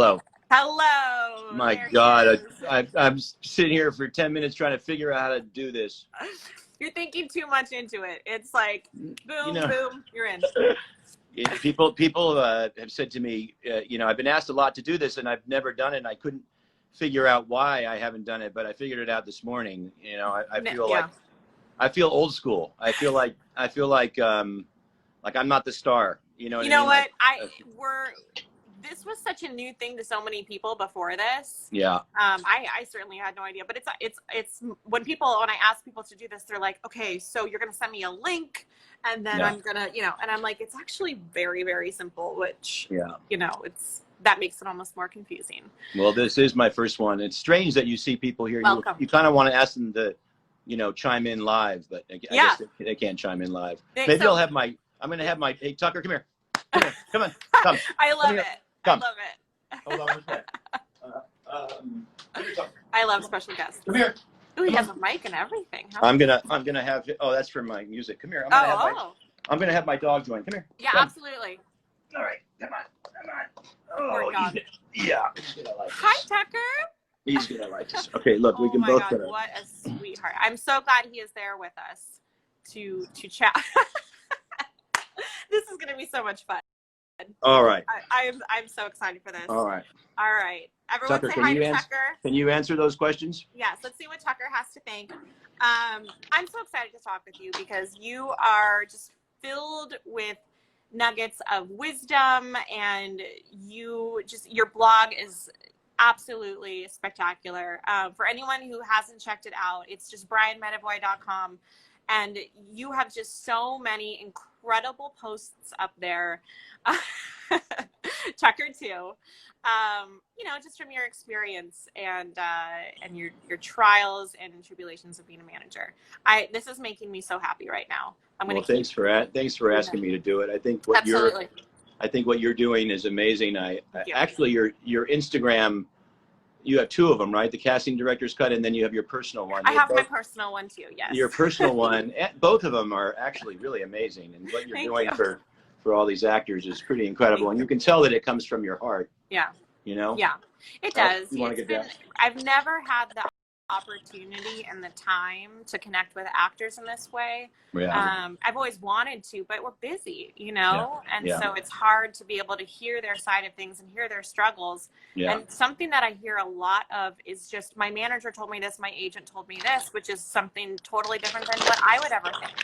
Hello. Hello. My there God, I'm sitting here for 10 minutes trying to figure out how to do this. You're thinking too much into it. It's like, boom, boom, you're in. People have said to me, I've been asked a lot to do this, and I've never done it, and I couldn't figure out why I haven't done it, but I figured it out this morning. I feel old school. I feel like I'm not the star. You know what I mean? This was such a new thing to so many people before this. Yeah. I certainly had no idea, but it's when I ask people to do this, they're like, okay, so you're going to send me a link and then I'm going to, and I'm like, it's actually very, very simple, which, that makes it almost more confusing. Well, this is my first one. It's strange that you see people here. Welcome. You kind of want to ask them to, chime in live, but I guess they can't chime in live. Maybe I'm going to have my, hey, Tucker, come here. Come on. Come. I love it. Come. I love it. Hold on a second. I love special guests. Come here. Oh, he has a mic and everything. I'm gonna have. Oh, that's for my music. Come here. I'm gonna have my dog join. Come here. Yeah, come. Absolutely. All right. Come on. Oh, he's gonna like this. Hi, Tucker. He's gonna like this. Okay, look, we can both. Oh my God, what a sweetheart! I'm so glad he is there with us to chat. This is gonna be so much fun. All right. I'm so excited for this. All right. Everyone Tucker, say hi to Tucker. Can you answer those questions? Yes. Let's see what Tucker has to think. I'm so excited to talk with you because you are just filled with nuggets of wisdom, and your blog is absolutely spectacular. For anyone who hasn't checked it out, it's just brianmedavoy.com. And you have just so many incredible posts up there. Tucker too. Just from your experience and your trials and tribulations of being a manager. This is making me so happy right now. Thanks for asking me to do it. I think what you're doing is amazing. Actually your Instagram. You have two of them, right? The casting director's cut, and then you have your personal one. I have my personal one too, yes. Your personal one, both of them are actually really amazing. And what you're doing for all these actors is pretty incredible. And you can tell that it comes from your heart. Yeah. Yeah, it does. I've never had the opportunity and the time to connect with actors in this way. Yeah. I've always wanted to, but we're busy, so it's hard to be able to hear their side of things and hear their struggles. Yeah. And something that I hear a lot of is just, my manager told me this, my agent told me this, which is something totally different than what I would ever think.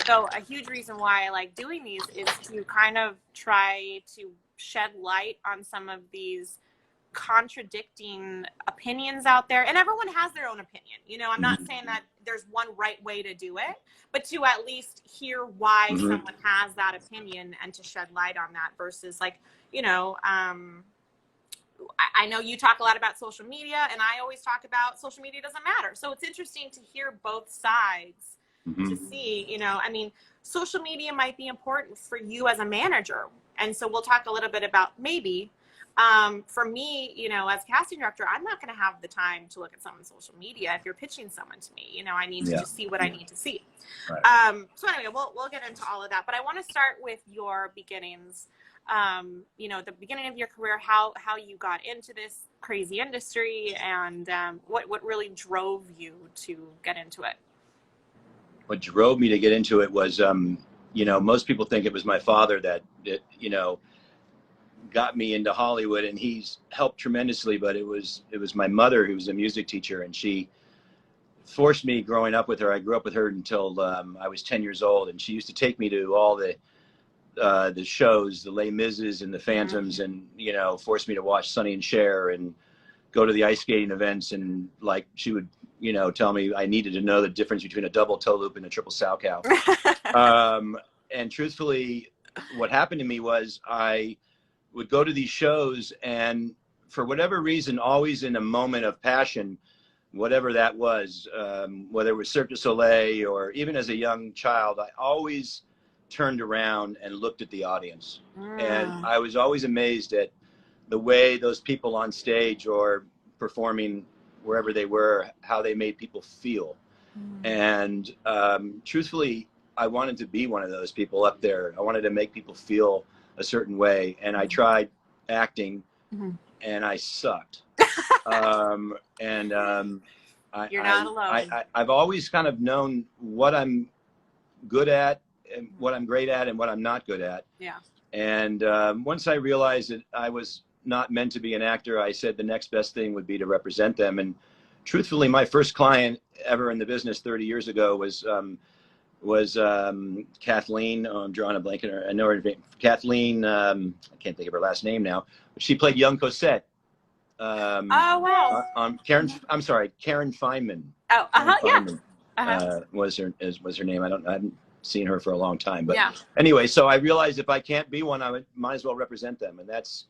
So a huge reason why I like doing these is to kind of try to shed light on some of these contradicting opinions out there, and everyone has their own opinion. I'm not saying that there's one right way to do it, but to at least hear why someone has that opinion and to shed light on that versus I know you talk a lot about social media, and I always talk about social media doesn't matter. So it's interesting to hear both sides to see, social media might be important for you as a manager. And so we'll talk a little bit about maybe for me, as a casting director, I'm not going to have the time to look at someone's social media. If you're pitching someone to me, I need to just see what I need to see. Right. So anyway, we'll get into all of that, but I want to start with your beginnings. The beginning of your career, how you got into this crazy industry, and what really drove you to get into it. What drove me to get into it was, most people think it was my father that got me into Hollywood, and he's helped tremendously, but it was my mother, who was a music teacher, and she forced me growing up with her. I grew up with her until I was 10 years old, and she used to take me to all the shows, the Les Mises and the Phantoms, and force me to watch Sonny and Cher and go to the ice skating events, and she would tell me I needed to know the difference between a double toe loop and a triple sow cow. And truthfully, what happened to me was I would go to these shows, and for whatever reason, always in a moment of passion, whatever that was, whether it was Cirque du Soleil or even as a young child, I always turned around and looked at the audience. And I was always amazed at the way those people on stage or performing wherever they were, how they made people feel. And truthfully, I wanted to be one of those people up there. I wanted to make people feel a certain way. And I tried acting and I sucked. You're not alone. I've always kind of known what I'm good at and what I'm great at and what I'm not good at. Yeah. And once I realized that I was not meant to be an actor, I said the next best thing would be to represent them. And truthfully, my first client ever in the business 30 years ago was Kathleen. Oh, I'm drawing a blank. I know her name. Kathleen. I can't think of her last name now. She played young Cosette. Oh wow. Karen. I'm sorry, Karen Feynman. Oh, Feynman, yeah. was her name. I haven't seen her for a long time. But yeah. Anyway, so I realized if I can't be one, might as well represent them, and that's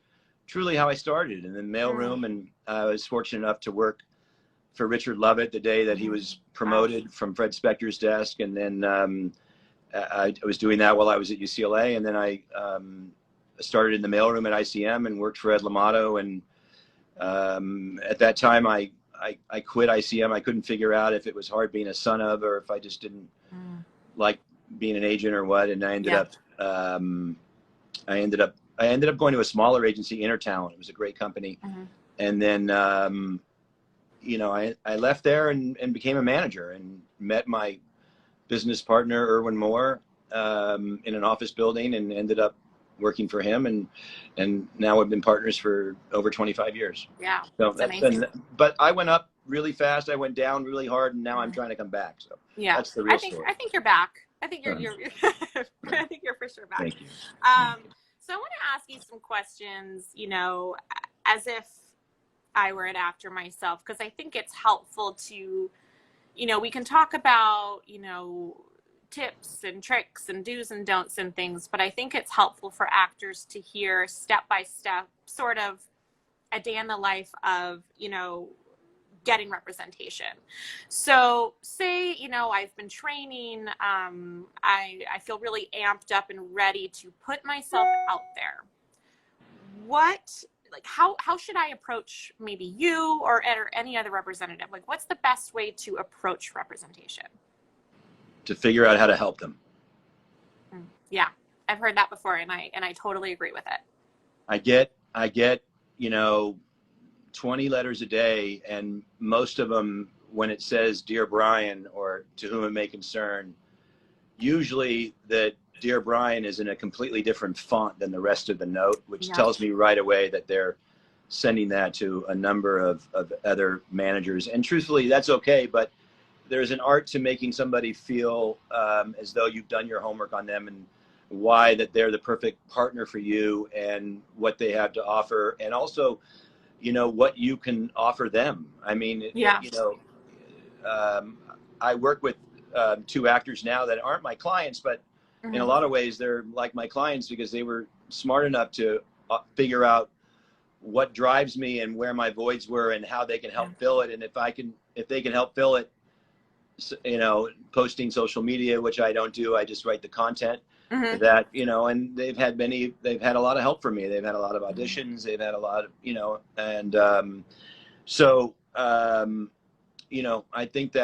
truly how I started in the mailroom. And I was fortunate enough to work for Richard Lovett the day that he was promoted from Fred Spector's desk, and then I was doing that while I was at UCLA, and then I started in the mailroom at ICM and worked for Ed L'Amato. And at that time, I quit ICM. I couldn't figure out if it was hard being a son of, or if I just didn't like being an agent or what. And I ended up going to a smaller agency, Intertalent. It was a great company. And then you know, I left there and became a manager and met my business partner, Erwin Moore, in an office building, and ended up working for him. And now we've been partners for over 25 years. Yeah. So that's been, but I went up really fast. I went down really hard, and now I'm trying to come back. So yeah, that's the real story. I think you're back. I think you're I think you're for sure back. Thank you. So I want to ask you some questions, you know, as if I were an actor myself, because I think it's helpful to, you know, we can talk about, you know, tips and tricks and do's and don'ts and things, but I think it's helpful for actors to hear step by step, sort of a day in the life of, you know, getting representation. So say, you know, I've been training, I feel really amped up and ready to put myself out there. How should I approach maybe you or any other representative? Like, what's the best way to approach representation? To figure out how to help them. Yeah, I've heard that before, and I totally agree with it. I get, you know, 20 letters a day, and most of them, when it says Dear Brian or to whom it may concern, usually that Dear Brian is in a completely different font than the rest of the note, which tells me right away that they're sending that to a number of other managers. And truthfully, that's okay, but there's an art to making somebody feel as though you've done your homework on them, and why that they're the perfect partner for you, and what they have to offer, and also, you know, what you can offer them. I mean, you know, I work with 2 actors now that aren't my clients, but in a lot of ways they're like my clients, because they were smart enough to figure out what drives me and where my voids were and how they can help fill it. And if they can help fill it, you know, posting social media, which I don't do, I just write the content that, you know, and they've had a lot of help from me. They've had a lot of auditions, they've had a lot of, you know, and you know, I think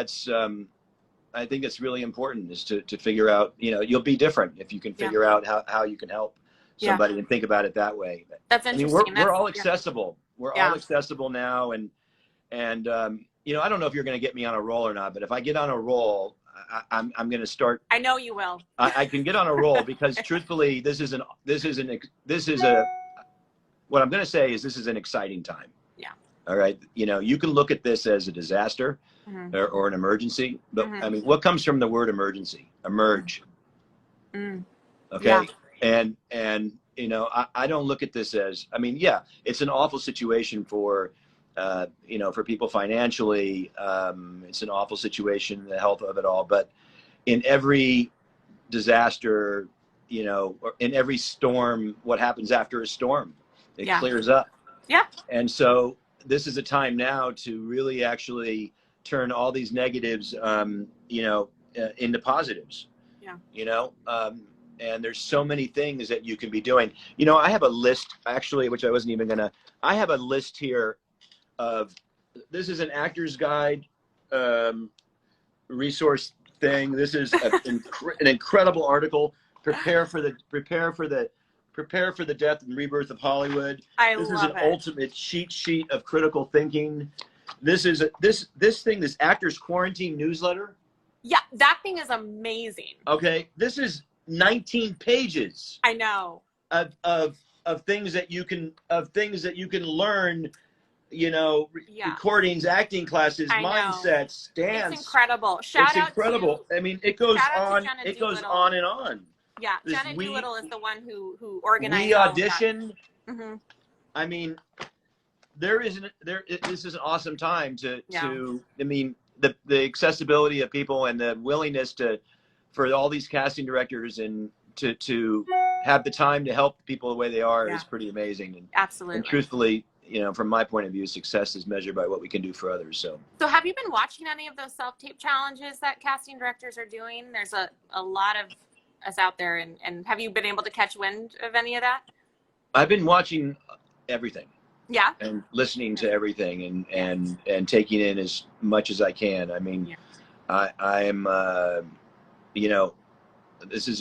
it's really important is to figure out, you know, you'll be different if you can figure out how you can help somebody and think about it that way. That's interesting. I mean, we're all accessible. We're all accessible now. And you know, I don't know if you're going to get me on a roll or not, but if I get on a roll, I'm going to start. I know you will. I can get on a roll because truthfully, what I'm going to say is this is an exciting time. Yeah. All right. You know, you can look at this as a disaster or an emergency, but I mean, what comes from the word emergency? Emerge. Okay. Yeah. And, you know, I don't look at this as, I mean, yeah, it's an awful situation for, you know, for people financially. It's an awful situation, the health of it all, but in every disaster, you know, or in every storm, what happens after a storm? It clears up. Yeah. And so this is a time now to really actually turn all these negatives, you know, into positives. Yeah. You know, and there's so many things that you can be doing. You know, I have a list actually, which I wasn't even gonna. I have a list here of. This is an actor's guide resource thing. This is an incredible article. Prepare for the Prepare for the Death and Rebirth of Hollywood. This is an ultimate cheat sheet of critical thinking. This is this Actors Quarantine newsletter. Yeah, that thing is amazing. Okay, this is 19 pages. I know. Of things that you can learn, you know, recordings, acting classes, mindsets, stance. It's incredible. It's incredible. I mean, it goes on. It goes on and on. Yeah, Jenna Doolittle is the one who organized. We audition. Mm-hmm. I mean, this is an awesome time to. I mean, the accessibility of people and the willingness for all these casting directors and to have the time to help people the way they are is pretty amazing. And, absolutely. And truthfully, you know, from my point of view, success is measured by what we can do for others. So have you been watching any of those self-tape challenges that casting directors are doing? There's a lot of us out there, and have you been able to catch wind of any of that? I've been watching everything. Yeah. And listening to everything and taking in as much as I can. I mean, I am, you know, this is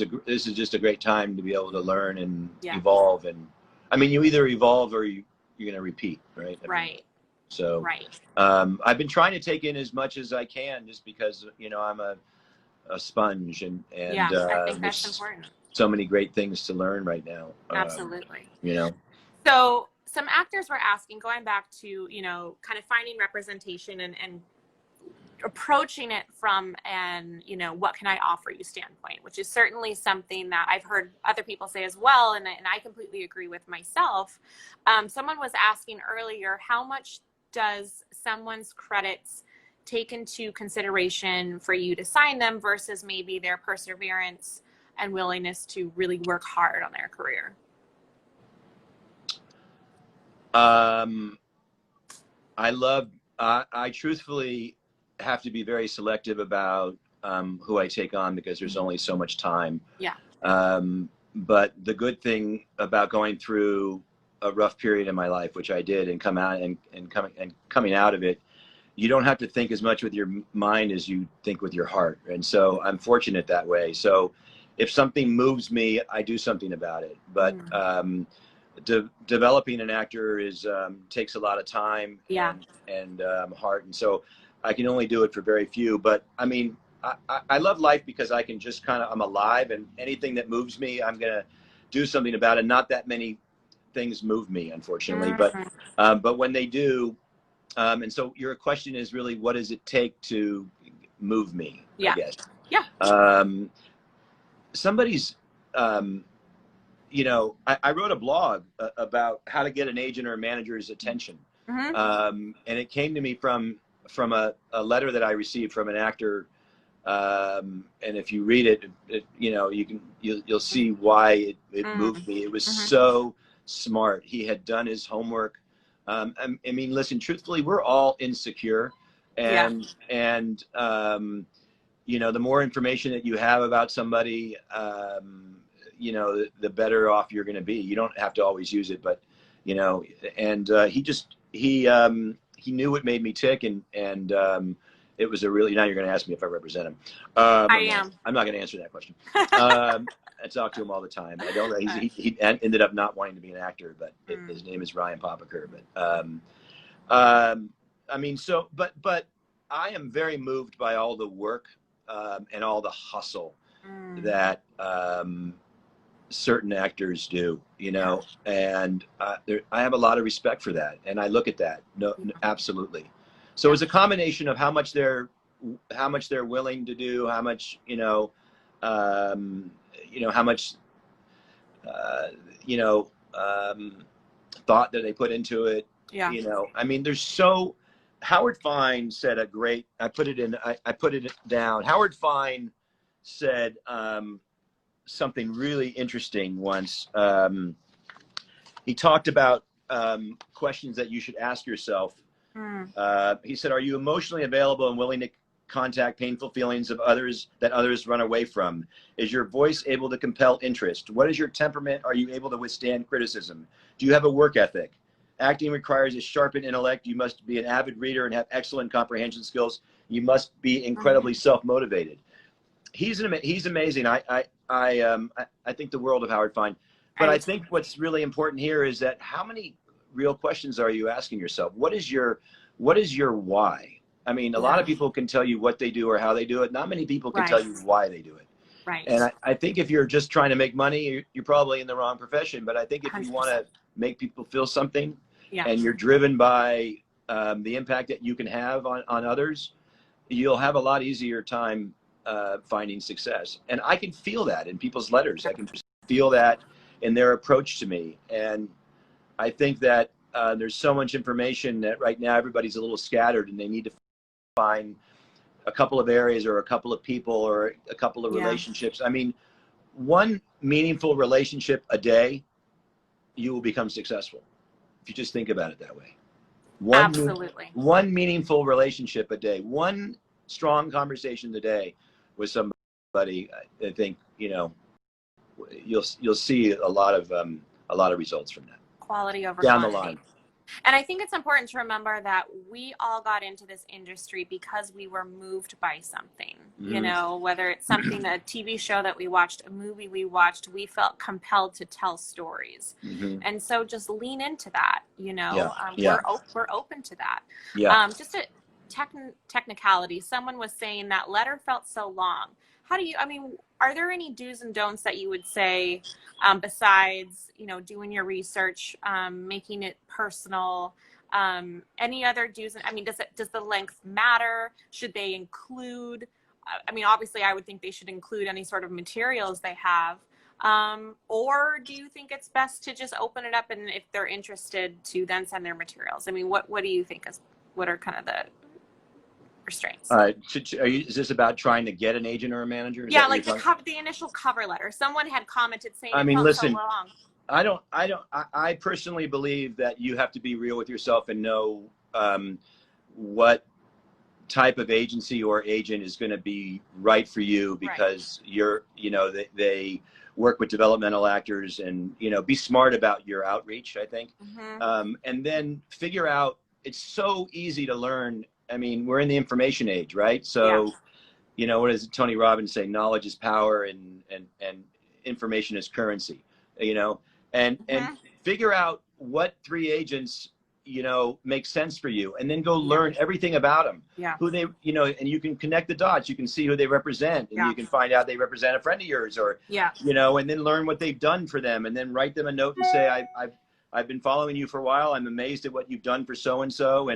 just a great time to be able to learn and evolve. And I mean, you either evolve or you're going to repeat, right? So I've been trying to take in as much as I can, just because, you know, I'm a sponge and I think that's important. So many great things to learn right now. Absolutely. You know, so some actors were asking, going back to, you know, kind of finding representation and approaching it from an, you know, what can I offer you standpoint, which is certainly something that I've heard other people say as well. And I completely agree with myself. Someone was asking earlier, how much does someone's credits take into consideration for you to sign them versus maybe their perseverance and willingness to really work hard on their career? I truthfully have to be very selective about who I take on, because there's only so much time. Yeah. But the good thing about going through a rough period in my life, which I did, and coming out of it, you don't have to think as much with your mind as you think with your heart. And so I'm fortunate that way. So if something moves me, I do something about it. But developing an actor takes a lot of time and heart. And so I can only do it for very few. But I mean, I love life because I can just I'm alive, and anything that moves me, I'm going to do something about it. Not that many things move me, unfortunately, but when they do, and so your question is really, what does it take to move me? I guess. Yeah. Somebody's, you know, I wrote a blog about how to get an agent or a manager's attention. And it came to me from a letter that I received from an actor. And if you read it, you know, you'll see why it moved me. It was so smart. He had done his homework. I mean, listen, truthfully, we're all insecure, and you know, the more information that you have about somebody, you know, the better off you're going to be. You don't have to always use it, but you know, and he knew what made me tick, and it was a really. Now you're going to ask me if I represent him. I am. I'm not going to answer that question. I talk to him all the time. I don't. He ended up not wanting to be an actor, but his name is Ryan Popaker. But I mean, so but I am very moved by all the work and all the hustle that certain actors do, you know, and I have a lot of respect for that, and I look at that. No, absolutely. So it's a combination of how much they're willing to do, how much how much thought that they put into it. Yeah. You know, I mean, Howard Fine said I put it down. Howard Fine said something really interesting once. He talked about questions that you should ask yourself. He said, are you emotionally available and willing to contact painful feelings of others that others run away from? Is your voice able to compel interest? What is your temperament? Are you able to withstand criticism? Do you have a work ethic? Acting requires a sharpened intellect. You must be an avid reader and have excellent comprehension skills. You must be incredibly self-motivated. He's amazing. I think the world of Howard Fine. I think what's really important here is that how many real questions are you asking yourself? What is your why? I mean, a lot of people can tell you what they do or how they do it. Not many people can tell you why they do it. Right. And I think if you're just trying to make money, you're probably in the wrong profession. But I think if 100%. You want to make people feel something, and you're driven by the impact that you can have on others, you'll have a lot easier time finding success. And I can feel that in people's letters. I can feel that in their approach to me. And I think that there's so much information that right now everybody's a little scattered, and they need to find a couple of areas or a couple of people or a couple of relationships. I mean, one meaningful relationship a day, you will become successful. If you just think about it that way. Absolutely. One meaningful relationship a day, one strong conversation a day with somebody, I think, you'll see a lot of results from that. Quality over down quantity. The line. And I think it's important to remember that we all got into this industry because we were moved by something, whether it's something, a TV show that we watched, a movie we watched, we felt compelled to tell stories. And so just lean into that, we're open to that. Just a technicality. Someone was saying that letter felt so long. Are there any do's and don'ts that you would say, besides, doing your research, making it personal, any other do's? Does the length matter? Should they include, obviously I would think they should include any sort of materials they have. Or do you think it's best to just open it up and if they're interested to then send their materials? What do you think what are kind of the restraints? Is this about trying to get an agent or a manager? Yeah, like the initial cover letter. Someone had commented saying listen, so long. I personally believe that you have to be real with yourself and know what type of agency or agent is going to be right for you, because they work with developmental actors, and be smart about your outreach, I think. And then figure out, it's so easy to learn. We're in the information age, right? So, what does Tony Robbins say? Knowledge is power, and information is currency. And figure out what 3 agents make sense for you, and then go learn everything about them. Who they, and you can connect the dots. You can see who they represent, and you can find out they represent a friend of yours, or and then learn what they've done for them, and then write them a note and say, I've been following you for a while. I'm amazed at what you've done for so and so,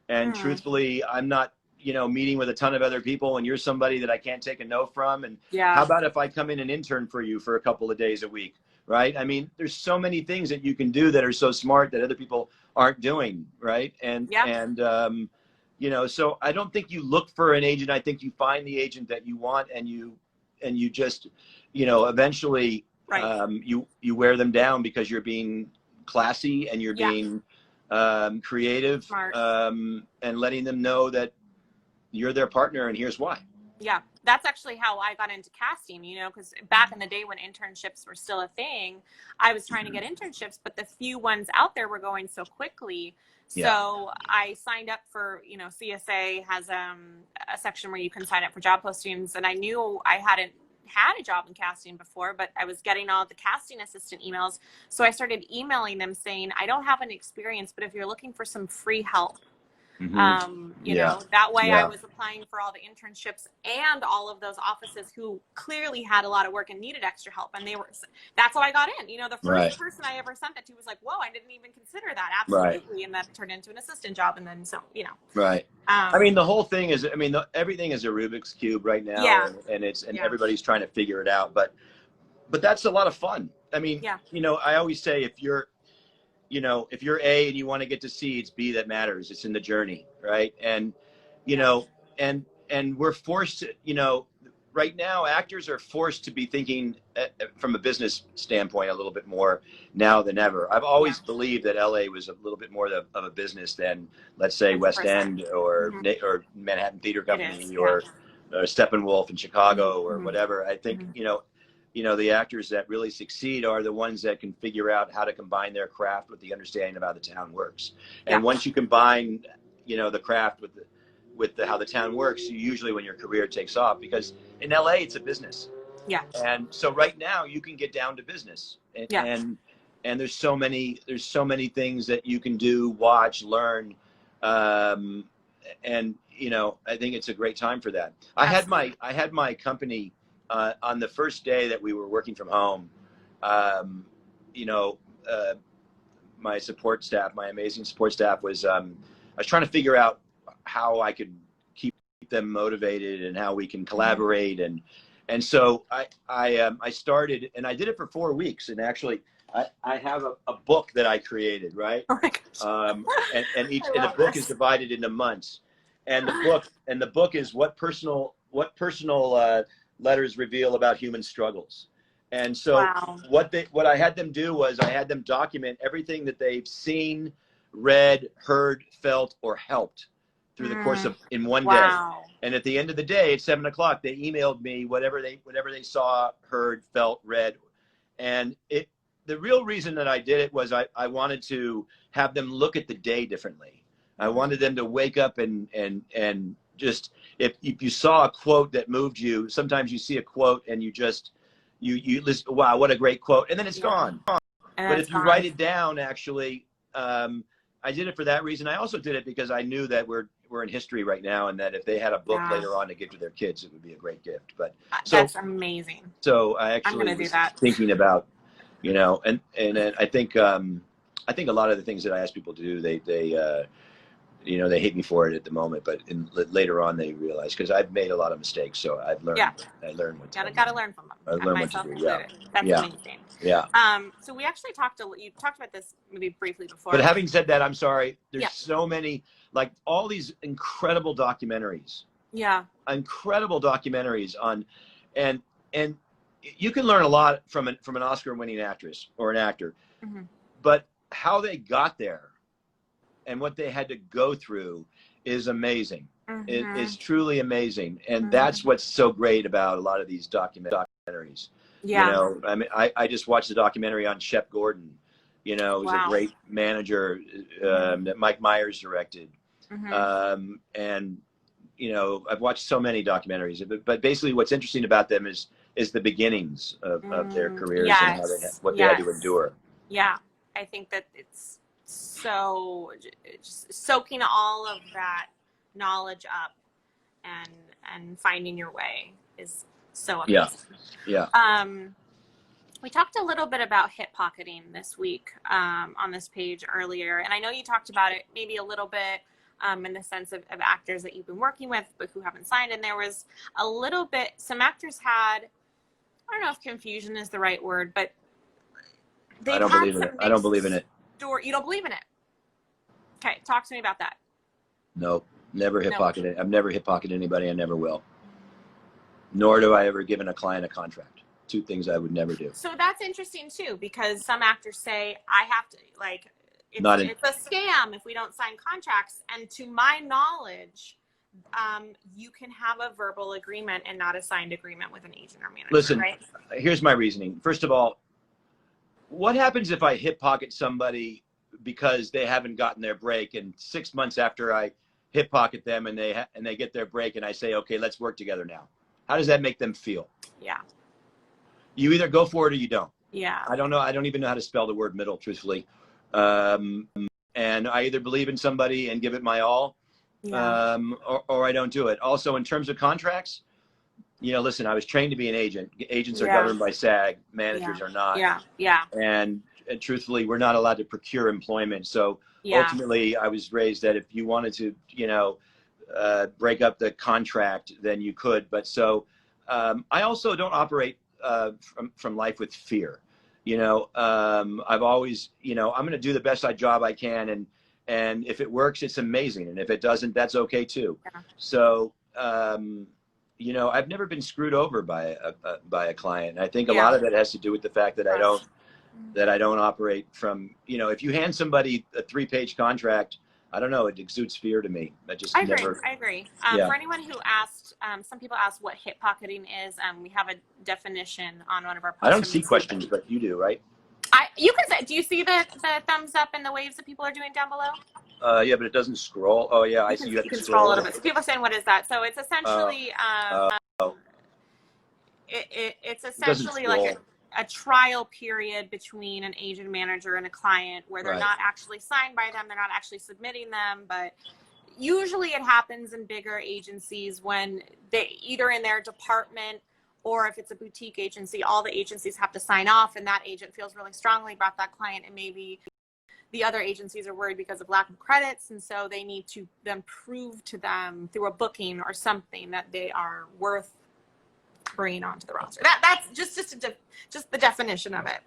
and truthfully, I'm not, meeting with a ton of other people, and you're somebody that I can't take a no from. And how about if I come in and intern for you for a couple of days a week, right? There's so many things that you can do that are so smart that other people aren't doing, right? So I don't think you look for an agent. I think you find the agent that you want, and you just, eventually you wear them down because you're being classy and you're being creative, and letting them know that you're their partner, and here's why. That's actually how I got into casting, because back in the day when internships were still a thing, I was trying to get internships, but the few ones out there were going so quickly. So I signed up for, CSA has a section where you can sign up for job postings, and I knew I hadn't had a job in casting before, but I was getting all the casting assistant emails. So I started emailing them saying, I don't have any experience, but if you're looking for some free help, that way I was applying for all the internships and all of those offices who clearly had a lot of work and needed extra help. And that's how I got in. The first person I ever sent that to was like, whoa, I didn't even consider that. Absolutely. And that turned into an assistant job. And then, Right. The whole thing is, everything is a Rubik's Cube right now, and everybody's trying to figure it out, but that's a lot of fun. I always say, if you're A and you want to get to C, it's B that matters. It's in the journey, right? And, and we're forced to, right now, actors are forced to be thinking from a business standpoint a little bit more now than ever. I've always believed that LA was a little bit more of a business than, let's say, 100%. West End or Manhattan Theater Company or Steppenwolf in Chicago or whatever. I think, the actors that really succeed are the ones that can figure out how to combine their craft with the understanding of how the town works. And once you combine, the craft with how the town works, usually when your career takes off, because in LA, it's a business. Yeah. And so right now you can get down to business, and Yeah. and there's so many things that you can do, watch, learn, and you know, I think it's a great time for that. Absolutely. I had my company on the first day that we were working from home. You know, my support staff, my amazing support staff, was I was trying to figure out how I could keep them motivated and how we can collaborate, and so I started, and I did it for 4 weeks, and actually I have a book that I created, right? Oh my gosh. And the book is divided into months, and the book is what personal letters reveal about human struggles. And so Wow. what I had them do was I had them document everything that they've seen, read, heard, felt, or helped through the course of in one day. And at the end of the day, at 7 o'clock, they emailed me whatever they saw, heard, felt, read. And the real reason that I did it was I wanted to have them look at the day differently. I wanted them to wake up and just, if you saw a quote that moved you, sometimes you see a quote and you listen, wow, what a great quote, and then it's gone. But if you write it down, actually, I did it for that reason. I also did it because I knew that we're in history right now, and that if they had a book later on to give to their kids, it would be a great gift. But that's amazing. So I actually was thinking about, you know, and I think a lot of the things that I ask people to do, they you know, they hate me for it at the moment, but later on they realize, because I've made a lot of mistakes, so I've learned. Yeah. I learned what to do. Gotta learn from them. I learned what to do. Yeah. That's amazing. Yeah. So we actually you talked about this maybe briefly before. But having said that, I'm sorry. There's so many, like all these incredible documentaries. Yeah. Incredible documentaries on, and you can learn a lot from an Oscar-winning actress or an actor, but how they got there and what they had to go through is amazing. It is truly amazing. And that's what's so great about a lot of these documentaries. Yeah. You know, I mean, I just watched a documentary on Shep Gordon, you know, who's a great manager that Mike Myers directed. And, you know, I've watched so many documentaries, but basically what's interesting about them is the beginnings of their careers and how what they had to endure. Yeah. I think that it's so just soaking all of that knowledge up and finding your way is so amazing. Yeah. We talked a little bit about hip pocketing this week on this page earlier, and I know you talked about it maybe a little bit in the sense of actors that you've been working with but who haven't signed, and there was a little bit, some actors had, I don't know if confusion is the right word, but I don't believe in it. I don't believe in it. You don't believe in it? Okay, talk to me about that. Nope, never hip pocketed. I've never hip pocketed anybody. I never will. Nor do I ever given a client a contract. Two things I would never do. So that's interesting too, because some actors say, I have to, like, it's a scam if we don't sign contracts. And to my knowledge, you can have a verbal agreement and not a signed agreement with an agent or manager. Listen, right? Here's my reasoning. First of all, what happens if I hip pocket somebody because they haven't gotten their break, and 6 months after I hip pocket them and they get their break, and I say, okay, let's work together now? How does that make them feel? Yeah. You either go for it or you don't. Yeah. I don't know. I don't even know how to spell the word middle, truthfully. And I either believe in somebody and give it my all, or I don't do it. Also, in terms of contracts, you know, listen, I was trained to be an agent. Agents are governed by SAG. Managers are not. Yeah. And truthfully, we're not allowed to procure employment. So ultimately, I was raised that if you wanted to, you know, break up the contract, then you could. But so I also don't operate from life with fear. You know, I've always, you know, I'm going to do the best job I can. And if it works, it's amazing. And if it doesn't, that's okay too. Yeah. So, you know, I've never been screwed over by a client. I think a lot of it has to do with the fact that I don't operate from, you know, if you hand somebody a 3-page contract, I don't know, it exudes fear to me. I agree. For anyone who asked, some people asked what hip pocketing is. We have a definition on one of our posts. I don't see questions, but you do, right? You can say, do you see the thumbs up and the waves that people are doing down below? Yeah, but it doesn't scroll. Oh yeah, I see. You have to scroll a little bit. So people are saying, what is that? So it's essentially, it's essentially like a trial period between an agent manager and a client where they're not actually signed by them. They're not actually submitting them, but usually it happens in bigger agencies when they either in their department, or if it's a boutique agency, all the agencies have to sign off and that agent feels really strongly about that client, and maybe the other agencies are worried because of lack of credits, and so they need to then prove to them through a booking or something that they are worth bringing onto the roster. That's just the definition of it.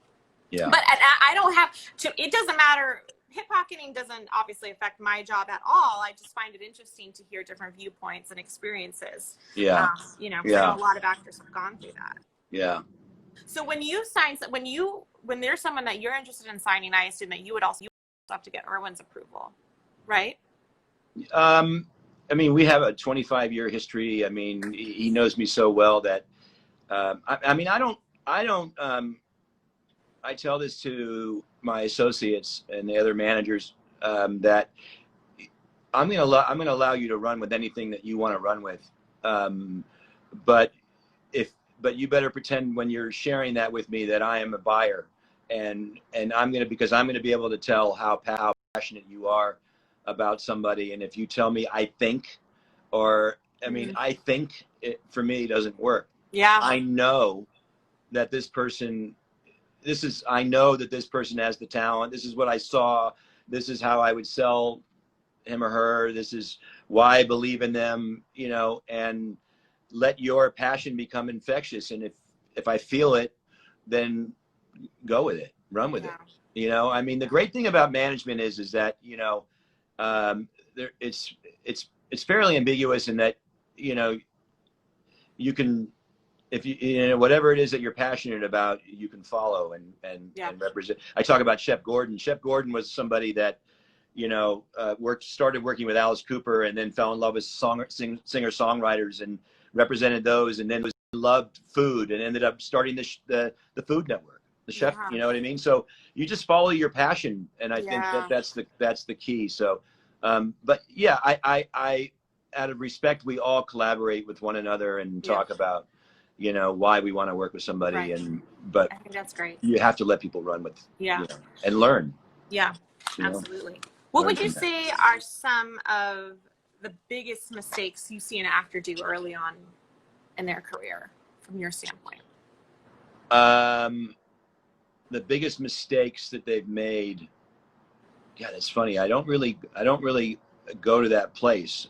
Yeah. But I don't have to. It doesn't matter. Hip pocketing doesn't obviously affect my job at all. I just find it interesting to hear different viewpoints and experiences. Yeah. You know, 'cause I know a lot of actors have gone through that. Yeah. So when you sign, when there's someone that you're interested in signing, I assume that you would also have to get Irwin's approval, right? I mean, we have a 25-year history. I mean, he knows me so well that, I mean, I tell this to my associates and the other managers, that I'm going to allow you to run with anything that you want to run with. But you better pretend when you're sharing that with me that I am a buyer, and because I'm going to be able to tell how passionate you are about somebody. And if you tell me I think, or I mean, I think it for me doesn't work. Yeah. I know that this person has the talent. This is what I saw. This is how I would sell him or her. This is why I believe in them, you know, and let your passion become infectious. And if I feel it, then go with it, run with it. You know, I mean, the great thing about management is that, you know, it's fairly ambiguous in that, you know, you can, if you know, whatever it is that you're passionate about, you can follow and represent. I talk about Shep Gordon. Shep Gordon was somebody that, you know, started working with Alice Cooper and then fell in love with singer-songwriters and represented those, and then loved food and ended up starting the Food Network, the chef. You know what I mean? So you just follow your passion, and I think that's the key. So, but yeah, I out of respect, we all collaborate with one another and talk about, you know, why we want to work with somebody, but I think that's great. You have to let people run with, you know, and learn. Yeah, absolutely. What would you say are some of the biggest mistakes you see an actor do early on in their career, from your standpoint? The biggest mistakes that they've made. Yeah, that's funny. I don't really go to that place.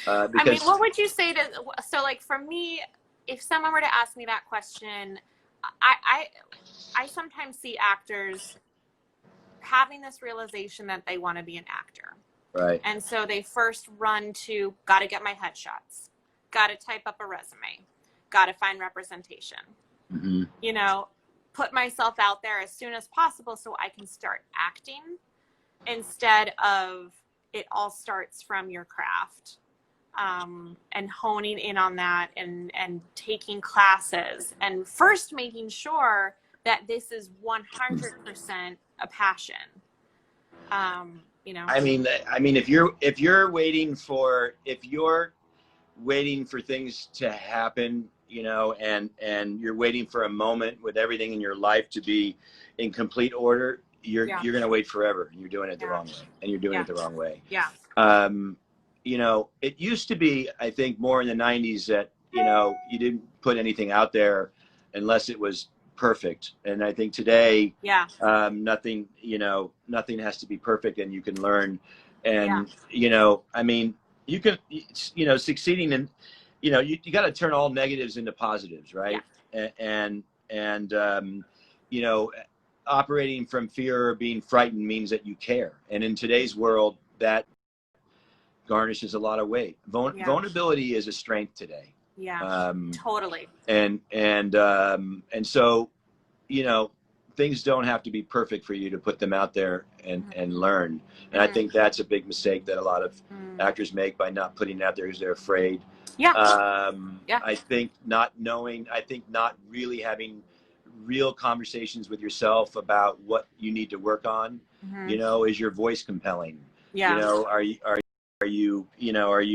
Because, I mean, what would you say to, so like for me, if someone were to ask me that question, I sometimes see actors having this realization that they want to be an actor. Right. And so they first run to, got to get my headshots, got to type up a resume, got to find representation, you know, put myself out there as soon as possible so I can start acting, instead of it all starts from your craft. And honing in on that and taking classes, and first making sure that this is 100% a passion. You know, I mean, if you're waiting for things to happen, you know, and you're waiting for a moment with everything in your life to be in complete order, you're going to wait forever, and you're doing it the wrong way, and you're doing it the wrong way. You know, it used to be, I think, more in the 90s that, you know, you didn't put anything out there unless it was perfect. And I think today, nothing has to be perfect, and you can learn. And, you know, I mean, you can, you know, succeeding in, you know, you got to turn all negatives into positives, right? And you know, operating from fear or being frightened means that you care. And in today's world, that garnishes a lot of weight. Vulnerability is a strength today. Totally. And so, you know, things don't have to be perfect for you to put them out there and learn. And I think that's a big mistake that a lot of actors make by not putting it out there because they're afraid. I think not really having real conversations with yourself about what you need to work on. You know, is your voice compelling? You know, are you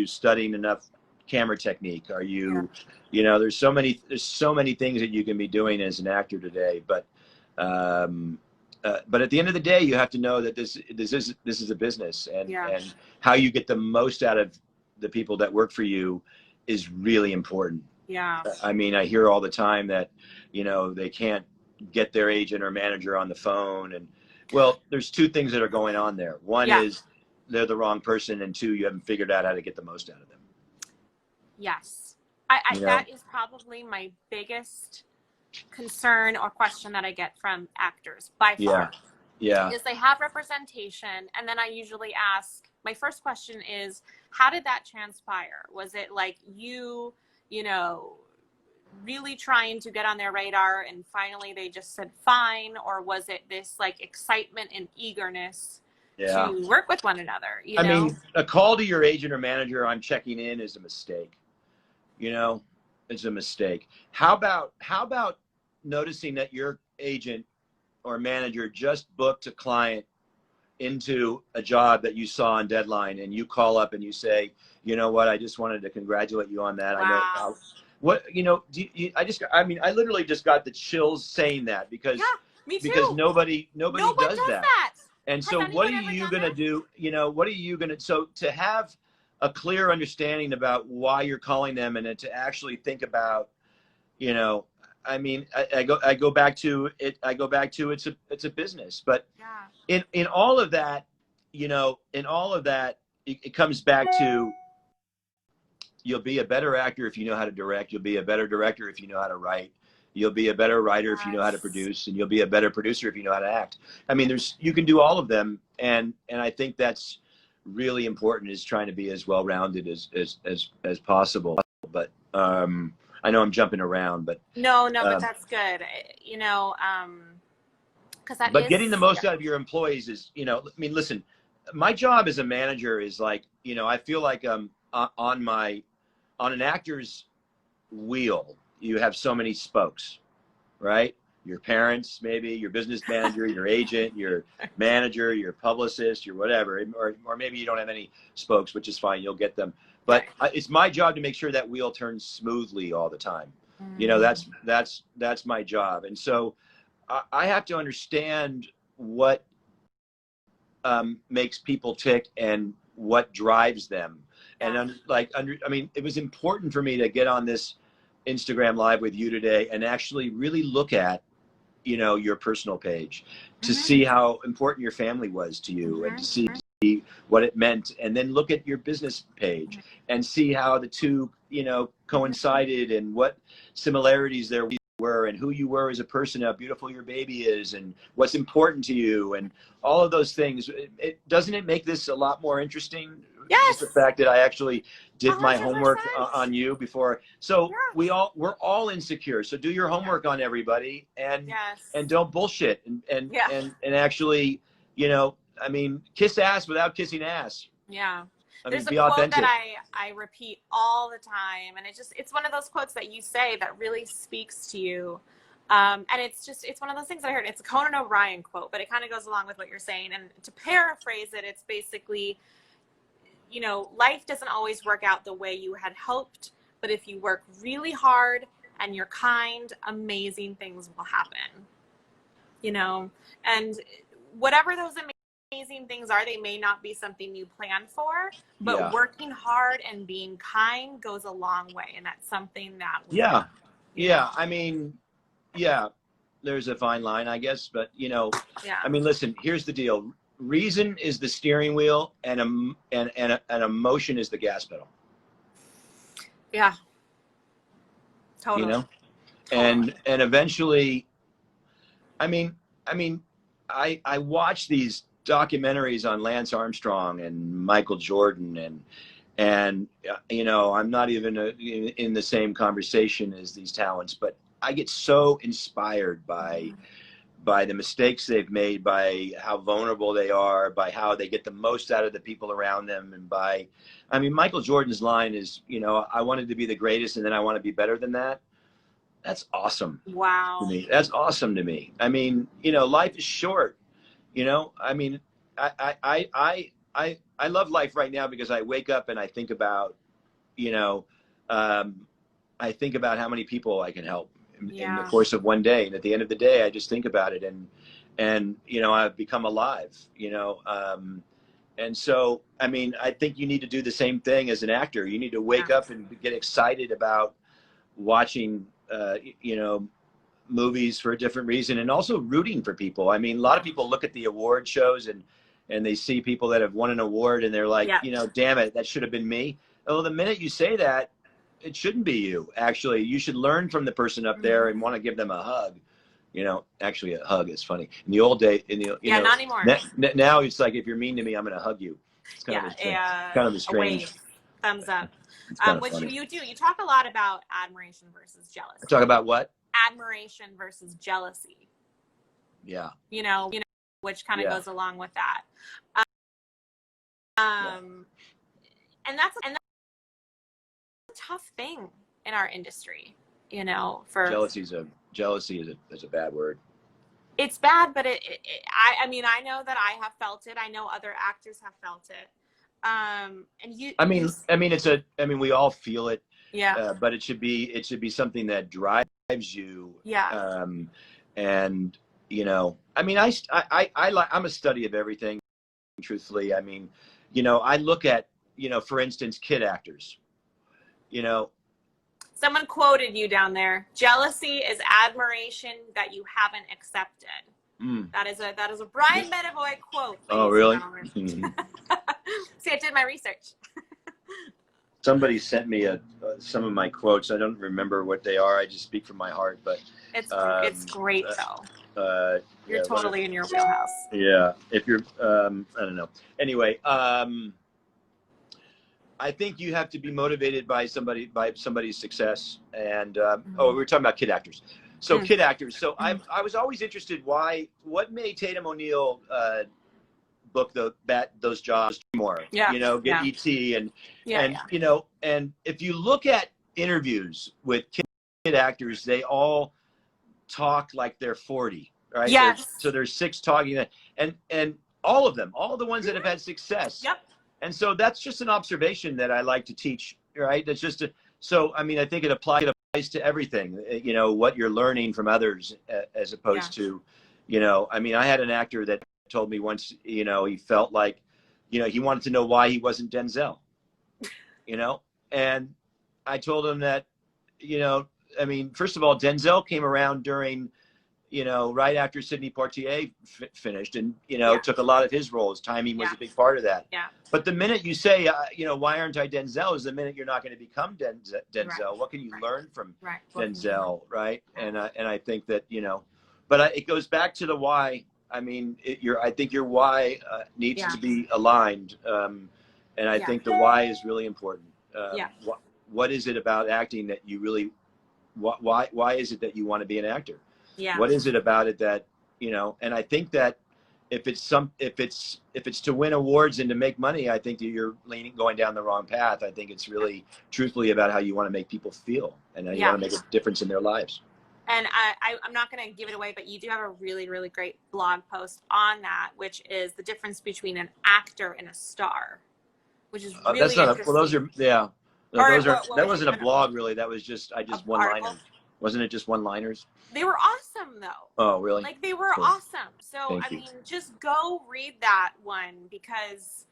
studying enough camera technique? Are you, you know, there's so many things that you can be doing as an actor today, but at the end of the day, you have to know that this is a business, and how you get the most out of the people that work for you is really important. Yeah. I mean, I hear all the time that, you know, they can't get their agent or manager on the phone, and well, there's two things that are going on there. One is they're the wrong person, and two, you haven't figured out how to get the most out of them. Yes. That is probably my biggest concern or question that I get from actors by far. Is they have representation, and then I usually ask, my first question is, how did that transpire? Was it like you know, really trying to get on their radar and finally they just said fine, or was it this like excitement and eagerness to work with one another? I mean, a call to your agent or manager, I'm checking in, is a mistake. You know, it's a mistake. How about noticing that your agent or manager just booked a client into a job that you saw on deadline, and you call up and you say, you know what, I just wanted to congratulate you on that. Wow. I literally just got the chills saying that, because me too. Because nobody does that. And so what are you going to do? You know, what are you going to, so to have a clear understanding about why you're calling them, and then to actually think about, you know, I mean, I go back to it. It's a business, but in all of that, you know, it comes back to, you'll be a better actor if you know how to direct. You'll be a better director if you know how to write. You'll be a better writer if you know how to produce, and you'll be a better producer if you know how to act. I mean, you can do all of them, and I think that's really important, is trying to be as well-rounded as possible. But I know I'm jumping around, but no, but that's good. You know, because but getting the most out of your employees is, you know, I mean, listen, my job as a manager is like, you know, I feel like on an actor's wheel, you have so many spokes, right? Your parents, maybe your business manager, your agent, your manager, your publicist, your whatever, or maybe you don't have any spokes, which is fine. You'll get them. But it's my job to make sure that wheel turns smoothly all the time. You know, that's my job. And so I have to understand what makes people tick and what drives them. And I mean, it was important for me to get on this Instagram Live with you today and actually really look at, you know, your personal page to see how important your family was to you, and to see what it meant, and then look at your business page and see how the two, you know, coincided, and what similarities there were, and who you were as a person, how beautiful your baby is, and what's important to you, and all of those things. Doesn't it make this a lot more interesting? Yes. Just the fact that I actually did 100%. my homework on you before. So we're all insecure. So do your homework on everybody, and don't bullshit, and actually, you know, I mean, kiss ass without kissing ass. Yeah. There's a quote that I repeat all the time, and it's one of those quotes that you say that really speaks to you. And it's one of those things that I heard. It's a Conan O'Brien quote, but it kind of goes along with what you're saying. And to paraphrase it, it's basically, you know, life doesn't always work out the way you had hoped, but if you work really hard and you're kind, amazing things will happen. You know, and whatever those amazing things are, they may not be something you plan for, but working hard and being kind goes a long way, and that's something that I mean, there's a fine line, I guess, but you know, I mean, listen, here's the deal. Reason is the steering wheel, and emotion is the gas pedal. Yeah. Totally. You know, and eventually, I mean, I watch these documentaries on Lance Armstrong and Michael Jordan, and you know, I'm not even in the same conversation as these talents, but I get so inspired by the mistakes they've made, by how vulnerable they are, by how they get the most out of the people around them, and I mean, Michael Jordan's line is, you know, I wanted to be the greatest, and then I want to be better than that. That's awesome. Wow. To me. That's awesome to me. I mean, you know, life is short. You know, I mean, I love life right now because I wake up and I think about you know, I think about how many people I can help in the Yeah. course of one day. And at the end of the day, I just think about it, and, you know, I've become alive, you know? And so, I mean, I think you need to do the same thing as an actor. You need to wake up and get excited about watching, you know, movies for a different reason, and also rooting for people. I mean, a lot of people look at the award shows and they see people that have won an award and they're like, you know, damn it, that should have been me. Well, the minute you say that, it shouldn't be you. Actually, you should learn from the person up there and want to give them a hug. You know, actually a hug is funny. In the old day, in the, you know, not anymore. Now it's like, if you're mean to me, I'm going to hug you. It's kind of a strange, wave, thumbs up. Which funny. you do. You talk a lot about admiration versus jealousy. Talk about what? Admiration versus jealousy. Yeah. You know, which kind of goes along with that. And that's a tough thing in our industry, you know. For jealousy is a bad word. It's bad, but I mean, I know that I have felt it. I know other actors have felt it. And you. I mean, we all feel it. Yeah. But it should be something that drives you. Yeah. And you know, I mean, I'm a study of everything. Truthfully, I mean, you know, I look at, you know, for instance, kid actors. You know, someone quoted you down there. Jealousy is admiration that you haven't accepted. That is a Brian Medavoy quote. Oh, really? See, I did my research. Somebody sent me some of my quotes. I don't remember what they are. I just speak from my heart. But it's great though. You're totally in your wheelhouse. Yeah. If you're, I don't know. Anyway, I think you have to be motivated by somebody's success. And we were talking about kid actors. So kid actors. So I was always interested what made Tatum O'Neal book those jobs more. Yeah. You know, get ET and you know, and if you look at interviews with kid actors, they all talk like they're 40, right? Yes. So there's 6 talking, and all of them, all the ones that have had success. Yep. And so that's just an observation that I like to teach, right? That's just so, I mean, I think it applies to everything, you know, what you're learning from others as opposed to, you know, I mean, I had an actor that told me once, you know, he felt like, you know, he wanted to know why he wasn't Denzel, you know? And I told him that, you know, I mean, first of all, Denzel came around during, you know, right after Sidney Poitier finished, and, you know, took a lot of his roles. Timing was a big part of that. Yeah. But the minute you say, you know, why aren't I Denzel, is the minute you're not going to become Denzel. Right. What can you learn from Denzel, right? And I think that, you know, but it goes back to the why. I mean, I think your why needs to be aligned, and I think the why is really important. What is it about acting that you really? Why is it that you want to be an actor? Yeah. What is it about it that, you know? And I think that if it's to win awards and to make money, I think that you're going down the wrong path. I think it's really truthfully about how you want to make people feel and how you want to make a difference in their lives. And I'm not going to give it away, but you do have a really, really great blog post on that, which is the difference between an actor and a star, which is really interesting. Well, those are, that wasn't a blog, really. That was just, one-liners. Wasn't it just one-liners? They were awesome, though. Oh, really? Like, they were awesome. So, I mean, just go read that one, because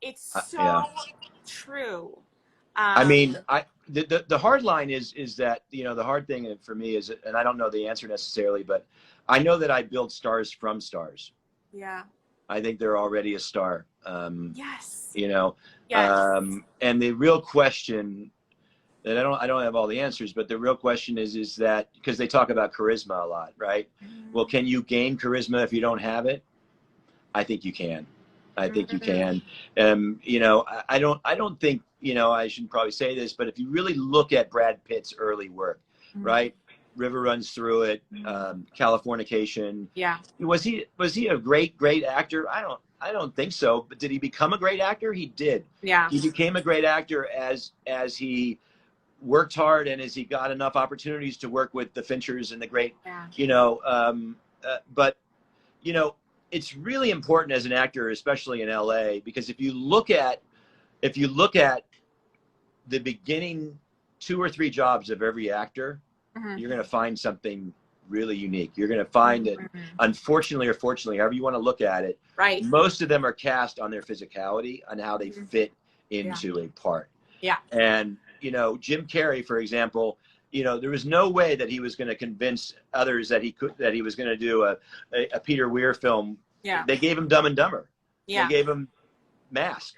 it's so true. I mean, the hard line is that, you know, the hard thing for me is, and I don't know the answer necessarily, but I know that I build stars from stars. Yeah. I think they're already a star. Yes. You know, and the real question that I don't have all the answers, but the real question is that, because they talk about charisma a lot, right? Mm-hmm. Well, can you gain charisma if you don't have it? I think you can. I think you can. You know, I don't think, you know, I shouldn't probably say this, but if you really look at Brad Pitt's early work, right? River Runs Through It, Californication. Yeah. Was he a great actor? I don't think so. But did he become a great actor? He did. Yeah. He became a great actor as he worked hard and as he got enough opportunities to work with the Finchers and the great, you know, but, you know, it's really important as an actor, especially in LA, because if you look at the beginning 2 or 3 jobs of every actor, you're going to find something really unique. You're going to find that, unfortunately or fortunately, however you want to look at it, right, most of them are cast on their physicality, on how they fit into a part. Yeah. And, you know, Jim Carrey, for example, you know, there was no way that he was going to convince others that he was going to do a Peter Weir film. Yeah. They gave him Dumb and Dumber. Yeah. They gave him Mask.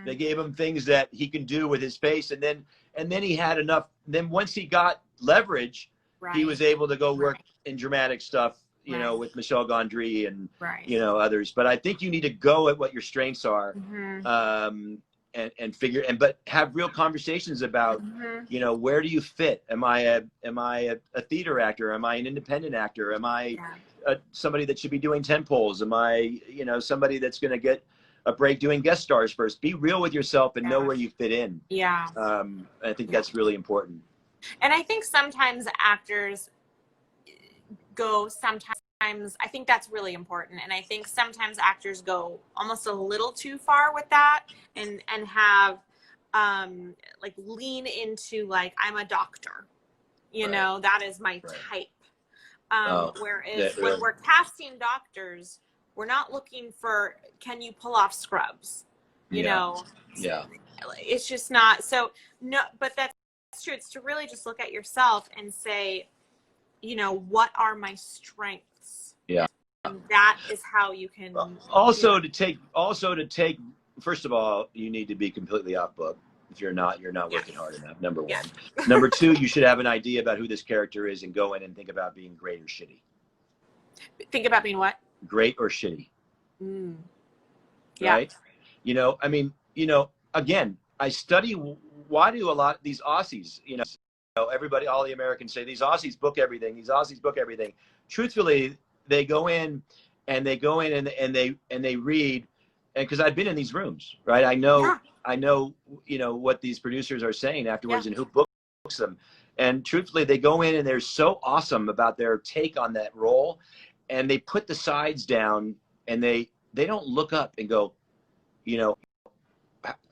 They gave him things that he can do with his face. And then he had enough. Then once he got leverage, he was able to go work in dramatic stuff, you know, with Michel Gondry and, you know, others. But I think you need to go at what your strengths are, and figure, but have real conversations about, you know, where do you fit? Am I a theater actor? Am I an independent actor? Am I somebody that should be doing 10 poles? Am I, you know, somebody that's going to get a break doing guest stars first? Be real with yourself and know where you fit in. Yeah. I think that's really important. And I think sometimes actors I think that's really important. And I think sometimes actors go almost a little too far with that and have, like, lean into, like, I'm a doctor, you know, that is my type. Whereas when we're casting doctors, we're not looking for, can you pull off scrubs? You know? Yeah. It's just not. So, no, but that's true. It's to really just look at yourself and say, you know, what are my strengths? Yeah. And that is how you can. Also to take, first of all, you need to be completely off book. If you're not working hard enough, number one. Number two, you should have an idea about who this character is and go in and think about being great or shitty. Think about being what? Great or shitty. Right? You know, I mean, you know, again, I study, why do a lot of these Aussies, you know, everybody, all the Americans say these Aussies book everything. Truthfully, they go in and they read, and because I've been in these rooms, right? I know, you know, what these producers are saying afterwards and who books them. And truthfully, they go in and they're so awesome about their take on that role, and they put the sides down and they don't look up and go, you know,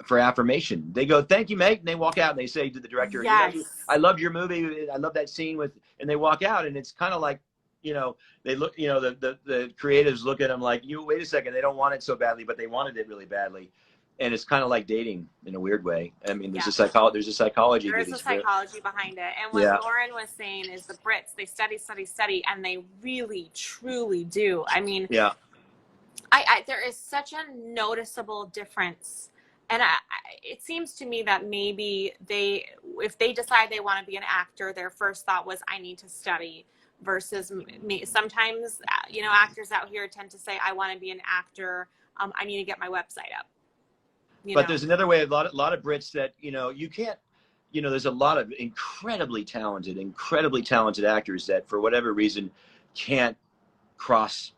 for affirmation. They go, thank you, mate. And they walk out and they say to the director, you know, I loved your movie. I love that scene with, and they walk out, and it's kind of like, you know, they look, you know, the creatives look at them like, you wait a second, they don't want it so badly, but they wanted it really badly. And it's kind of like dating in a weird way. I mean, there's a psychology. There's a psychology behind it. And what Lauren was saying is the Brits, they study, and they really, truly do. I mean, there is such a noticeable difference. And it seems to me that maybe if they decide they want to be an actor, their first thought was, I need to study, versus me. Sometimes, you know, actors out here tend to say, I want to be an actor. I need to get my website up. But there's another way. A lot of Brits that, you know, you can't, you know, there's a lot of incredibly talented actors that for whatever reason can't cross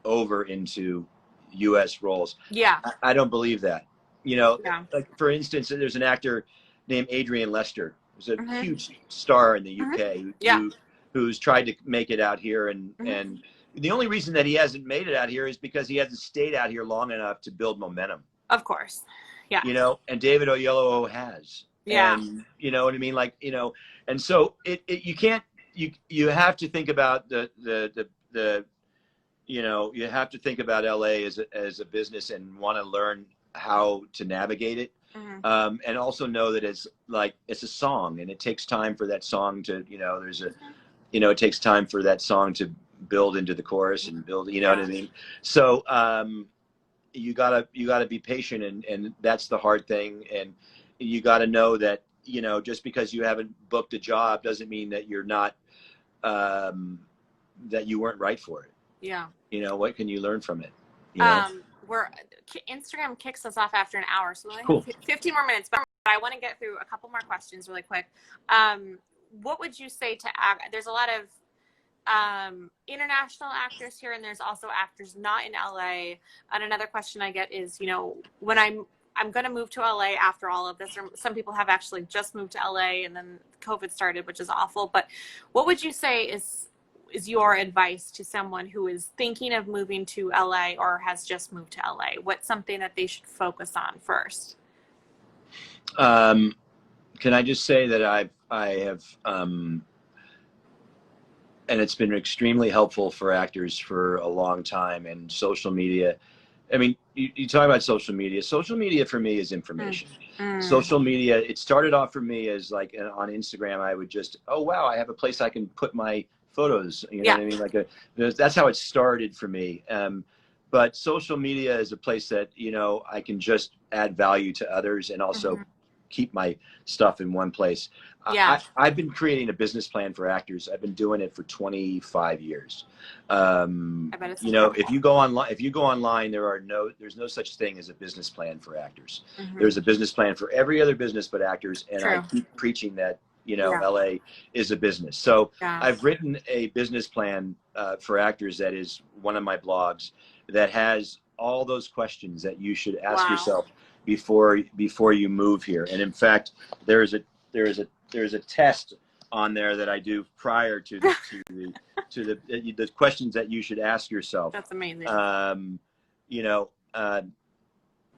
over into U.S. roles. Yeah. I don't believe that. You know, like for instance, there's an actor named Adrian Lester, who's a huge star in the UK, who's tried to make it out here, and the only reason that he hasn't made it out here is because he hasn't stayed out here long enough to build momentum. Of course. Yeah. You know, and David Oyelowo has. Yeah. And, you know what I mean? Like, you know, and so you can't, you have to think about the you know, you have to think about LA as a business and want to learn how to navigate it. And also know that it's a song, and it takes time for that song to, you know, it takes time for that song to build into the chorus and build, you know what I mean? So, you gotta be patient, and that's the hard thing. And you gotta know that, you know, just because you haven't booked a job doesn't mean that you're not, that you weren't right for it. Yeah. You know, what can you learn from it? You know? Instagram kicks us off after an hour, so we only have 15 more minutes, but I want to get through a couple more questions really quick. What would you say to there's a lot of international actors here, and there's also actors not in LA. And another question I get is, you know, when I'm going to move to LA after all of this, or some people have actually just moved to LA and then COVID started, which is awful. But what would you say is your advice to someone who is thinking of moving to LA or has just moved to LA? What's something that they should focus on first? can I just say that I have, and it's been extremely helpful for actors for a long time, and social media. I mean, you talk about social media. Social media for me is information. Social media, it started off for me as like on Instagram, I would just, oh, wow, I have a place I can put my photos. You know what I mean? Like that's how it started for me. But social media is a place that, you know, I can just add value to others and also keep my stuff in one place. I've been creating a business plan for actors. I've been doing it for 25 years. You know, if you go online, there's no such thing as a business plan for actors. There's a business plan for every other business but actors. And I keep preaching that, you know, LA is a business. So I've written a business plan for actors that is one of my blogs that has all those questions that you should ask yourself before you move here. And in fact, there's a test on there that I do prior to the questions that you should ask yourself. That's amazing.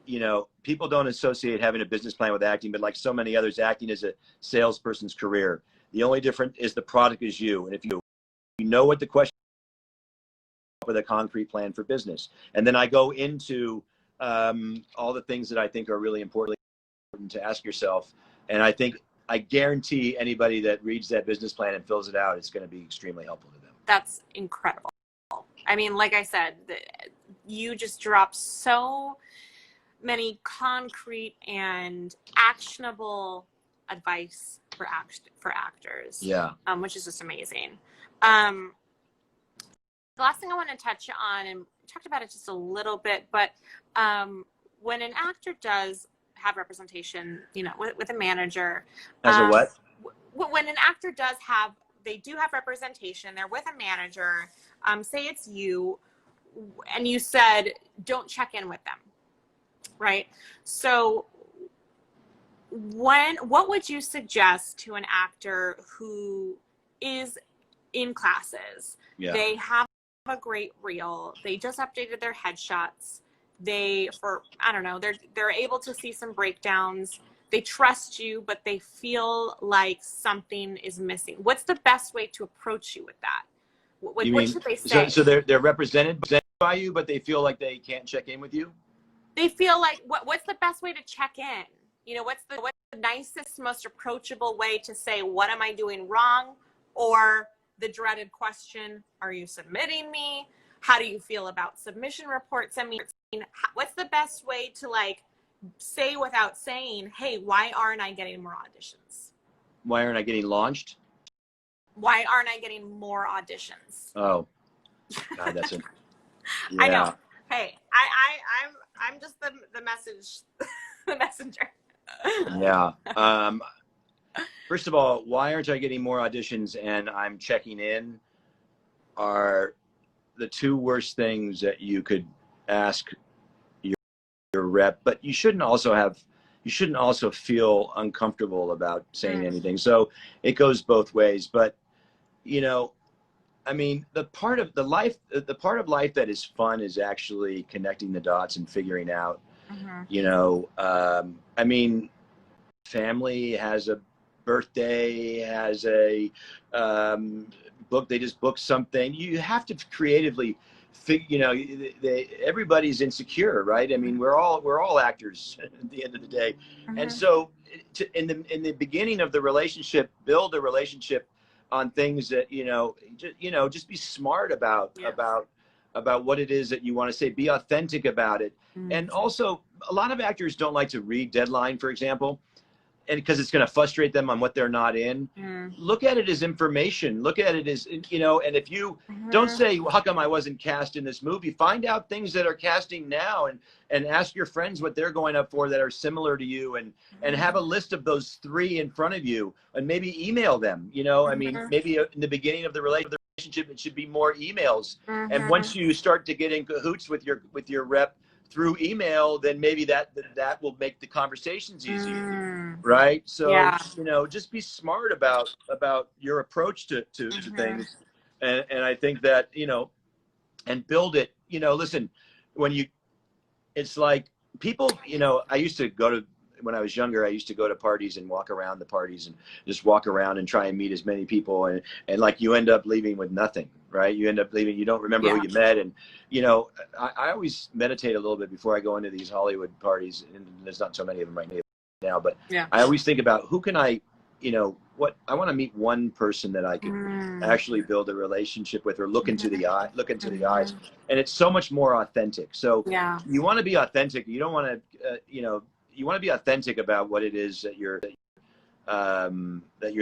You know, people don't associate having a business plan with acting, but like so many others, acting is a salesperson's career. The only difference is the product is you. And if you know what the question with a concrete plan for business. And then I go into all the things that I think are really important to ask yourself. And I guarantee anybody that reads that business plan and fills it out, it's going to be extremely helpful to them. That's incredible. I mean, like I said, you just dropped so many concrete and actionable advice for actors. Yeah. Which is just amazing. The last thing I want to touch on, and we talked about it just a little bit, but when an actor does have representation, you know, with a manager. As a what? When an actor they do have representation, they're with a manager, say it's you, and you said, don't check in with them, right? So what would you suggest to an actor who is in classes? Yeah. They have a great reel. They just updated their headshots. They're able to see some breakdowns. They trust you, but they feel like something is missing. What's the best way to approach you with that? What should they say? So they're represented by you, but they feel like they can't check in with you? They feel like, what's the best way to check in? You know, what's the nicest, most approachable way to say, what am I doing wrong? Or the dreaded question, are you submitting me? How do you feel about submission reports? I mean, what's the best way to like say without saying, hey, why aren't I getting more auditions? Why aren't I getting launched? Why aren't I getting more auditions? Oh, God, that's it. Yeah. I know. Hey, I'm just the message, the messenger. Yeah. First of all, why aren't I getting more auditions and I'm checking in are the two worst things that you could ask your rep, but you shouldn't also feel uncomfortable about saying anything. So it goes both ways. But, you know, I mean, the part of life that is fun is actually connecting the dots and figuring out, you know, I mean, family has a birthday, has a book, they just booked something. You have to creatively you know, everybody's insecure, right? I mean, we're all actors at the end of the day. And so in the beginning of the relationship, build a relationship on things that, just be smart about what it is that you want to say, be authentic about it. And also a lot of actors don't like to read deadline, for example, and because it's going to frustrate them on what they're not in. Look at it as information. Look at it as, and if you don't say, well, how come I wasn't cast in this movie? Find out things that are casting now and ask your friends what they're going up for that are similar to you, and have a list of those 3 in front of you, and maybe email them. I mean, maybe in the beginning of the relationship, it should be more emails. And once you start to get in cahoots with your rep through email, then maybe that will make the conversations easier, right? So just be smart about your approach to things, and I think that and build it. Listen, it's like people. I used to go to when I was younger, I used to go to parties and walk around the parties and just walk around and try and meet as many people. And like you end up leaving with nothing, right? You end up leaving, you don't remember who you met. And, you know, I always meditate a little bit before I go into these Hollywood parties. And there's not so many of them right now, but I always think about who can I, you know, what I want to meet one person that I could actually build a relationship with or look into the eyes. And it's so much more authentic. So you want to be authentic. You don't want to, you know, you want to be authentic about what it is that you're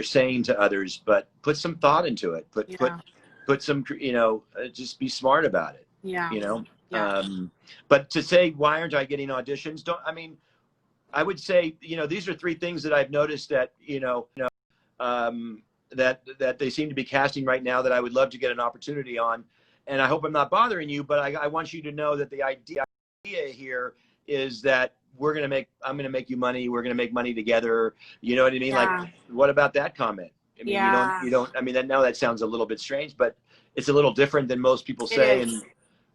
saying to others, but put some thought into it. Put some, you know, just be smart about it. You know, but to say, why aren't I getting auditions? I would say, you know, these are three things that I've noticed that, that they seem to be casting right now that I would love to get an opportunity on. And I hope I'm not bothering you, but I want you to know that the idea here is that I'm going to make you money. We're going to make money together. You know what I mean? Like, what about that comment? I mean, you don't, I mean, now that sounds a little bit strange, but it's a little different than most people say.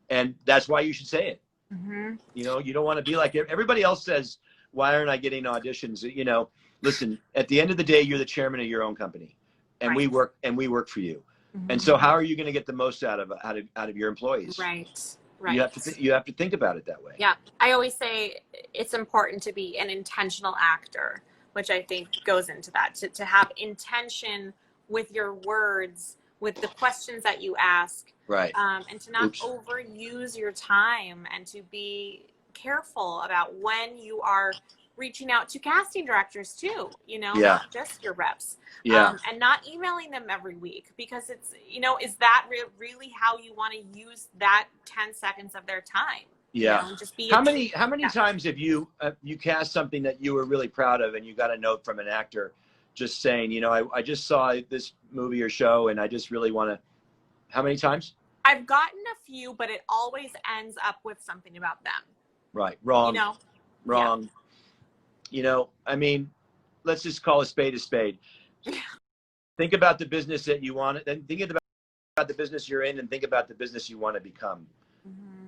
And that's why you should say it. You know, you don't want to be like everybody else says, why aren't I getting auditions? You know, listen, at the end of the day, you're the chairman of your own company, and we work for you. And so how are you going to get the most out of your employees? Right. You have to think about it that way. Yeah. I always say it's important to be an intentional actor, which I think goes into that, to have intention with your words, with the questions that you ask. Right. And to not overuse your time, and to be careful about when you are reaching out to casting directors too, you know, not just your reps, and not emailing them every week, because it's, you know, is that really how you want to use that 10 seconds of their time? You know, just be how many times have you cast something that you were really proud of and you got a note from an actor just saying, you know, I just saw this movie or show and I just really want to, how many times? I've gotten a few, but it always ends up with something about them. Right. Wrong. You know? Wrong. Yeah. You know, I mean, let's just call a spade a spade. Think about the business that you want, then think about the business you're in, and think about the business you want to become.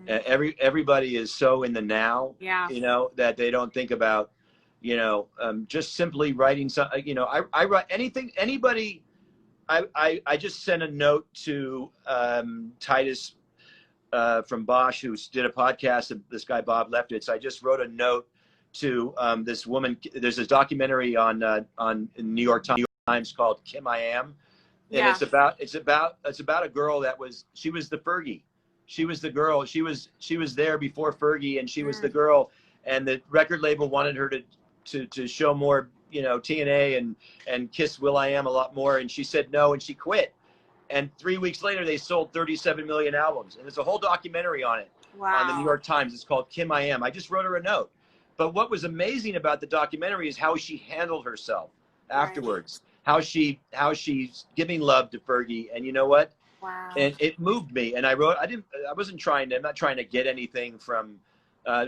Everybody is so in the now, you know, that they don't think about, you know, just simply writing something. You know, I write anybody. I just sent a note to Titus from Bosch, who did a podcast. This guy Bob Leftwitz. I just wrote a note to this woman. There's this documentary on New York Times called Kim I Am, and it's about a girl that she was the Fergie. She was the girl. She was there before Fergie, and she was the girl. And the record label wanted her to show more, you know, TNA and kiss Will.i.am a lot more, and she said no, and she quit. And 3 weeks later, they sold 37 million albums, and there's a whole documentary on it on the New York Times. It's called Kim I Am. I just wrote her a note. But what was amazing about the documentary is how she handled herself afterwards, how she's giving love to Fergie. And you know what? Wow. And it moved me. And I'm not trying to get anything from,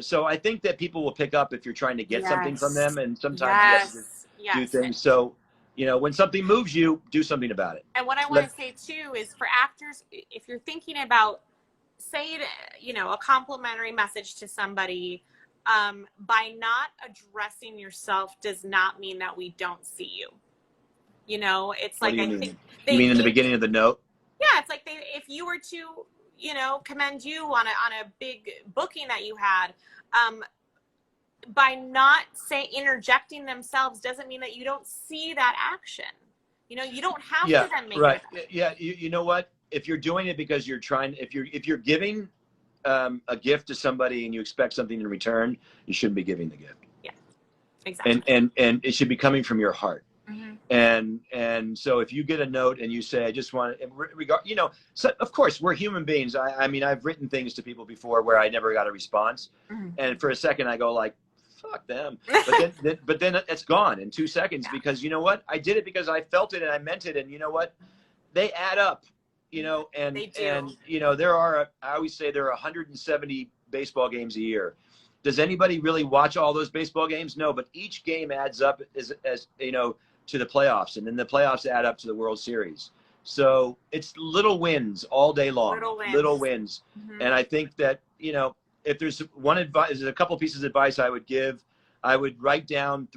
so I think that people will pick up if you're trying to get something from them. And sometimes you have to do things. So, you know, when something moves you, do something about it. And what I want to say too is, for actors, if you're thinking about, say, you know, a complimentary message to somebody, by not addressing yourself does not mean that we don't see you. You know, it's like, I think you mean in the beginning of the note? Yeah, it's like if you were to, you know, commend you on a big booking that you had, by not interjecting themselves doesn't mean that you don't see that action. You know, you don't have to then make it. Yeah, you know what? If you're doing it because you're trying, if you're giving a gift to somebody and you expect something in return, you shouldn't be giving the gift. Yeah, exactly. And it should be coming from your heart. And so if you get a note and you say, I just want to regard, you know, so of course we're human beings. I mean, I've written things to people before where I never got a response. And for a second I go like, fuck them. But then it's gone in 2 seconds because you know what? I did it because I felt it and I meant it. And you know what? They add up. You know, and you know, I always say there are 170 baseball games a year. Does anybody really watch all those baseball games? No, but each game adds up as you know, to the playoffs, and then the playoffs add up to the World Series. So it's little wins all day long, little wins. And I think that, you know, if there's a couple pieces of advice I would give, I would write down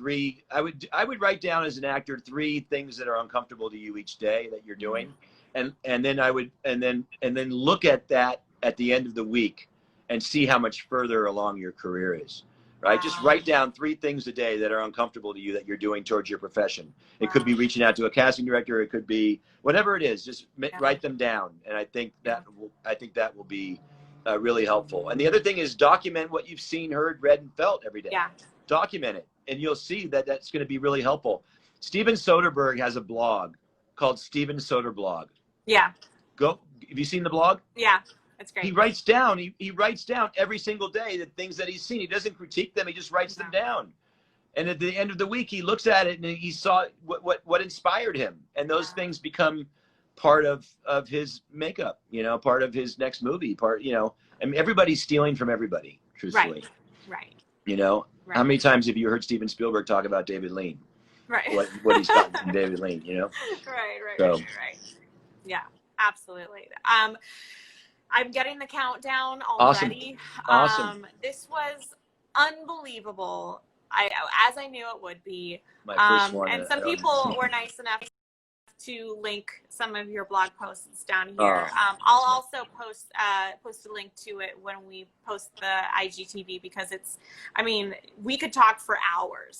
I would write down as an actor 3 things that are uncomfortable to you each day that you're doing. And then I would, and then look at that at the end of the week and see how much further along your career is, right? Wow. Just write down 3 things a day that are uncomfortable to you that you're doing towards your profession. It could be reaching out to a casting director. It could be whatever it is, just write them down. And I think that will be really helpful. And the other thing is document what you've seen, heard, read, and felt every day. Yeah. Document it, and you'll see that that's going to be really helpful. Steven Soderbergh has a blog called Steven Soder Blog. Yeah. Have you seen the blog? Yeah, that's great. He writes down. He writes down every single day the things that he's seen. He doesn't critique them. He just writes them down. And at the end of the week, he looks at it and he saw what inspired him, and those things become part of his makeup. You know, part of his next movie. I mean, everybody's stealing from everybody. Truthfully. Right. You know, how many times have you heard Steven Spielberg talk about David Lean? Right. What he's gotten from David Lean, you know? Right. Yeah, absolutely. I'm getting the countdown already. Awesome. This was unbelievable. As I knew it would be. My first one. And some people were nice enough to link some of your blog posts down here. I'll also post a link to it when we post the IGTV, because we could talk for hours.